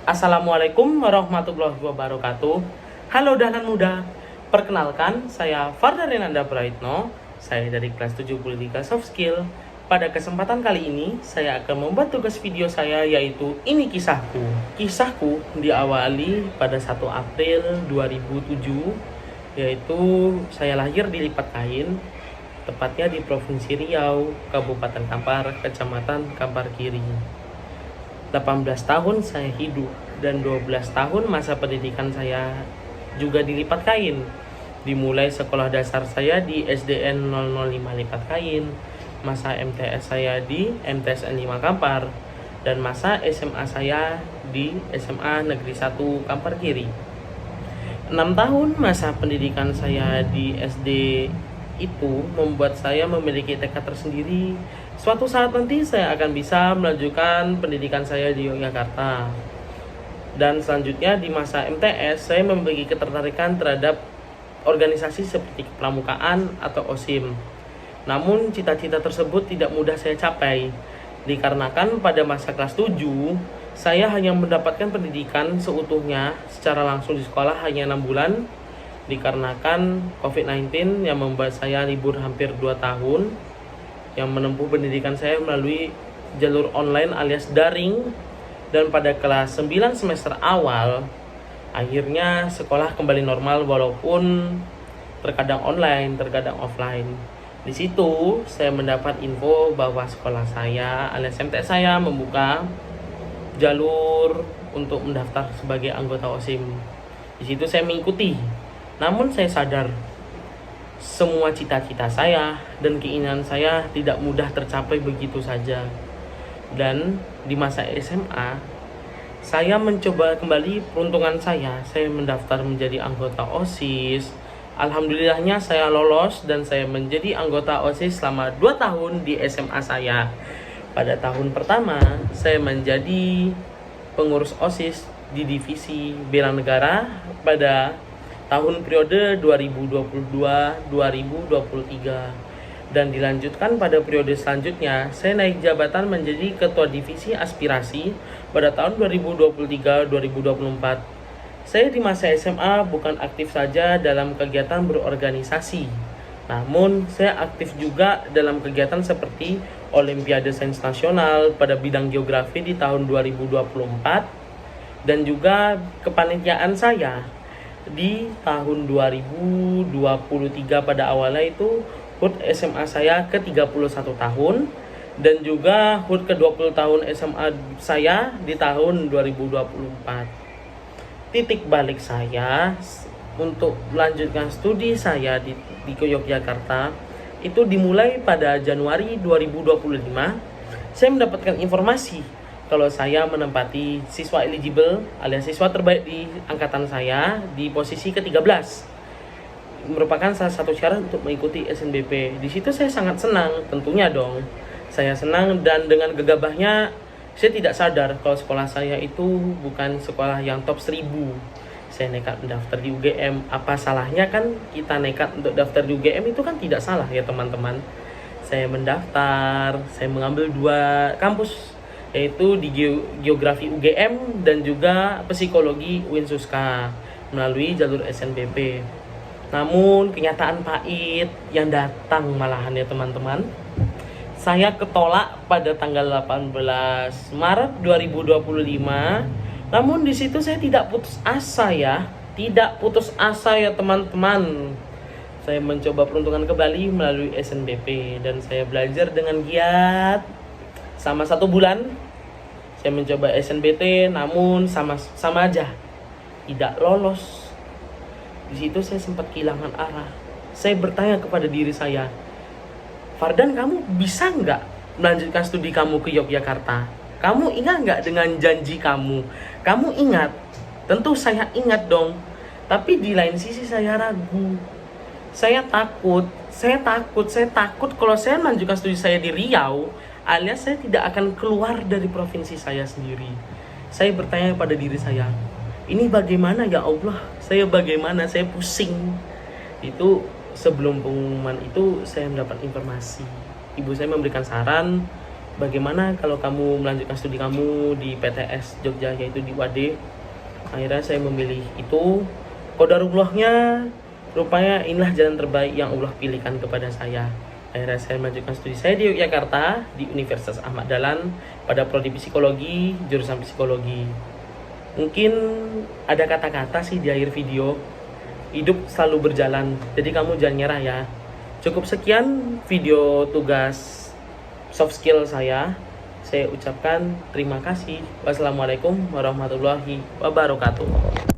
Assalamualaikum warahmatullahi wabarakatuh. Halo dahlan muda, perkenalkan saya Farda Renanda Praitno. Saya dari kelas 73 Soft Skill. Pada kesempatan kali ini saya akan membuat tugas video saya, yaitu Ini Kisahku. Kisahku diawali pada 1 April 2007, yaitu saya lahir di Lipat Kain, tepatnya di Provinsi Riau, Kabupaten Kampar, Kecamatan Kampar Kiri. 18 tahun saya hidup dan 12 tahun masa pendidikan saya juga di Lipat Kain. Dimulai sekolah dasar saya di SDN 005 Lipat Kain, masa MTS saya di MTSN 5 Kampar, dan masa SMA saya di SMA Negeri 1 Kampar Kiri. 6 tahun masa pendidikan saya di SD itu membuat saya memiliki tekad tersendiri. Suatu saat nanti saya akan bisa melanjutkan pendidikan saya di Yogyakarta. Dan selanjutnya di masa MTS saya memiliki ketertarikan terhadap organisasi seperti kepramukaan atau OSIM. Namun cita-cita tersebut tidak mudah saya capai, dikarenakan pada masa kelas 7 saya hanya mendapatkan pendidikan seutuhnya secara langsung di sekolah hanya 6 bulan, dikarenakan COVID-19 yang membuat saya libur hampir 2 tahun, yang menempuh pendidikan saya melalui jalur online alias daring. Dan pada kelas 9 semester awal, akhirnya sekolah kembali normal walaupun terkadang online, terkadang offline. Di situ saya mendapat info bahwa sekolah saya alias MTS saya membuka jalur untuk mendaftar sebagai anggota OSIM. Di situ saya mengikuti. Namun saya sadar semua cita-cita saya dan keinginan saya tidak mudah tercapai begitu saja. Dan di masa SMA, saya mencoba kembali peruntungan saya. Saya mendaftar menjadi anggota OSIS. Alhamdulillahnya saya lolos dan saya menjadi anggota OSIS selama 2 tahun di SMA saya. Pada tahun pertama, saya menjadi pengurus OSIS di divisi bela negara pada tahun periode 2022-2023, dan dilanjutkan pada periode selanjutnya saya naik jabatan menjadi ketua divisi aspirasi pada tahun 2023-2024. Saya di masa SMA bukan aktif saja dalam kegiatan berorganisasi, namun saya aktif juga dalam kegiatan seperti Olimpiade Sains Nasional pada bidang geografi di tahun 2024, dan juga kepanitiaan saya di tahun 2023 pada awalnya itu HUT SMA saya ke-31 tahun, dan juga HUT ke-20 tahun SMA saya di tahun 2024. Titik balik saya untuk melanjutkan studi saya di Yogyakarta itu dimulai pada Januari 2025. Saya mendapatkan informasi kalau saya menempati siswa eligible alias siswa terbaik di angkatan saya di posisi ke-13, merupakan salah satu syarat untuk mengikuti SNBP. Di situ saya sangat senang, tentunya dong. Saya senang, dan dengan gegabahnya saya tidak sadar kalau sekolah saya itu bukan sekolah yang top 1000. Saya nekat mendaftar di UGM. Apa salahnya kan kita nekat untuk daftar di UGM, itu kan tidak salah ya teman-teman. Saya mendaftar, saya mengambil 2 kampus, yaitu di geografi UGM dan juga psikologi Winsuska melalui jalur SNBP. Namun kenyataan pahit yang datang malahan ya teman-teman. Saya ketolak pada tanggal 18 Maret 2025. Namun di situ saya tidak putus asa ya. Tidak putus asa ya teman-teman. Saya mencoba peruntungan kembali melalui SNBP dan saya belajar dengan giat sama 1 bulan. Saya mencoba SNBT, namun sama aja tidak lolos. Di situ saya sempat kehilangan arah. Saya bertanya kepada diri saya, Fardan, kamu bisa nggak melanjutkan studi kamu ke Yogyakarta? Kamu ingat nggak dengan janji kamu? Kamu ingat? Tentu saya ingat dong. Tapi di lain sisi saya ragu. Saya takut kalau saya melanjutkan studi saya di Riau, alias saya tidak akan keluar dari provinsi saya sendiri. Saya bertanya pada diri saya, ini bagaimana ya Allah? Saya bagaimana? Saya pusing. Itu sebelum pengumuman itu saya mendapat informasi. Ibu saya memberikan saran bagaimana kalau kamu melanjutkan studi kamu di PTS Jogja, yaitu di UAD. Akhirnya saya memilih itu. Qadarullahnya, rupanya inilah jalan terbaik yang Allah pilihkan kepada saya. Akhirnya saya melanjutkan studi saya di Yogyakarta, di Universitas Ahmad Dahlan, pada prodi psikologi, jurusan psikologi. Mungkin ada kata-kata sih di akhir video, hidup selalu berjalan, jadi kamu jangan nyerah ya. Cukup sekian video tugas soft skill saya. Saya ucapkan terima kasih. Wassalamualaikum warahmatullahi wabarakatuh.